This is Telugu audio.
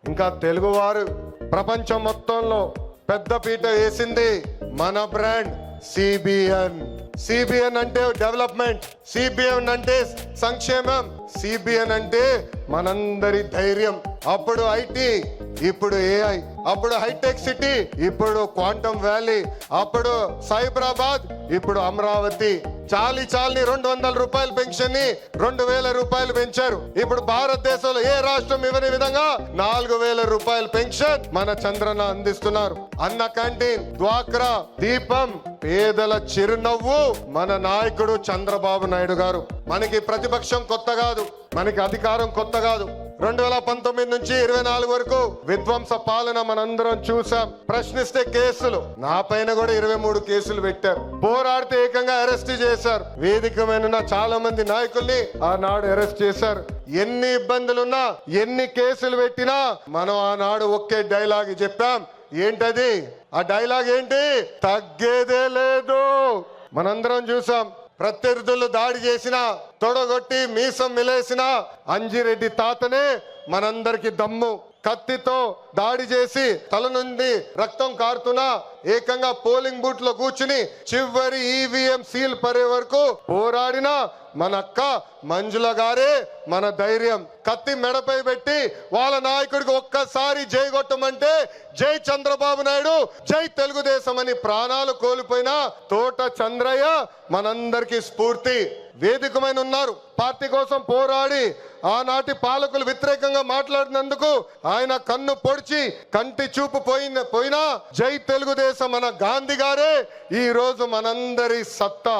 ఇంకా తెలుగువారు ప్రపంచం మొత్తంలో పెద్ద పీట వేసింది మన బ్రాండ్ సిబిఎన్. సిబిఎన్ అంటే డెవలప్మెంట్, సిబిఎన్ అంటే సంక్షేమం, సిబిఎన్ అంటే మనందరి ధైర్యం. అప్పుడు ఐటీ, ఇప్పుడు ఏఐ, అప్పుడు హైటెక్ సిటీ, ఇప్పుడు క్వాంటమ్ వ్యాలీ, అప్పుడు సైబరాబాద్, ఇప్పుడు అమరావతి. చాలి 200 రూపాయల పెన్షన్ ని 2000 రూపాయలు పెంచారు. ఇప్పుడు భారతదేశంలో ఏ రాష్ట్రం ఇవ్వని విధంగా 4000 రూపాయల పెన్షన్ మన చంద్రన్న అందిస్తున్నారు. అన్న క్యాంటీన్, డ్వాక్రా, దీపం, పేదల చిరునవ్వు మన నాయకుడు చంద్రబాబు నాయుడు గారు. మనకి ప్రతిపక్షం కొత్త కాదు, మనకి అధికారం కొత్త కాదు. 2019 నుంచి 24 వరకు విధ్వంస పాలన మనందరం చూసాం. ప్రశ్నిస్తే కేసులు, నా పైన కూడా 23 కేసులు పెట్టారు. పోరాడితే ఏకంగా అరెస్ట్ చేశారు. వేదిక మీద చాలా మంది నాయకుల్ని ఆనాడు అరెస్ట్ చేశారు. ఎన్ని ఇబ్బందులున్నా, ఎన్ని కేసులు పెట్టినా మనం ఆనాడు ఒకే డైలాగ్ చెప్పాం. ఏంటది? ఆ డైలాగ్ ఏంటి? తగ్గేదే లేదు. మనందరం చూసాం. ప్రత్యర్థులు దాడి చేసిన, తొడగొట్టి మీసం మిలేసిన అంజిరెడ్డి తాతనే మనందరికి దమ్ము. కత్తితో దాడి చేసి తల నుండి రక్తం కారుతున్నా ఏకంగా పోలింగ్ బూత్ లో కూర్చుని చివరి ఈవీఎం సీల్ పడే వరకు పోరాడిన మన అక్క మంజుల గారే మన ధైర్యం. కత్తి మెడపై పెట్టి వాళ్ళ నాయకుడికి ఒక్కసారి జై కొట్టమంటే జై చంద్రబాబు నాయుడు, జై తెలుగుదేశం అని ప్రాణాలు కోల్పోయిన తోట చంద్రయ్య మనందరికీ స్ఫూర్తి. వేదికమైన ఉన్నారు. పార్టీ కోసం పోరాడి ఆనాటి పాలకులు వ్యతిరేకంగా మాట్లాడినందుకు ఆయన కన్ను పొడిచి కంటి చూపు పోయినా జై తెలుగుదేశం మన గాంధీ గారే ఈ రోజు మనందరి సత్తా.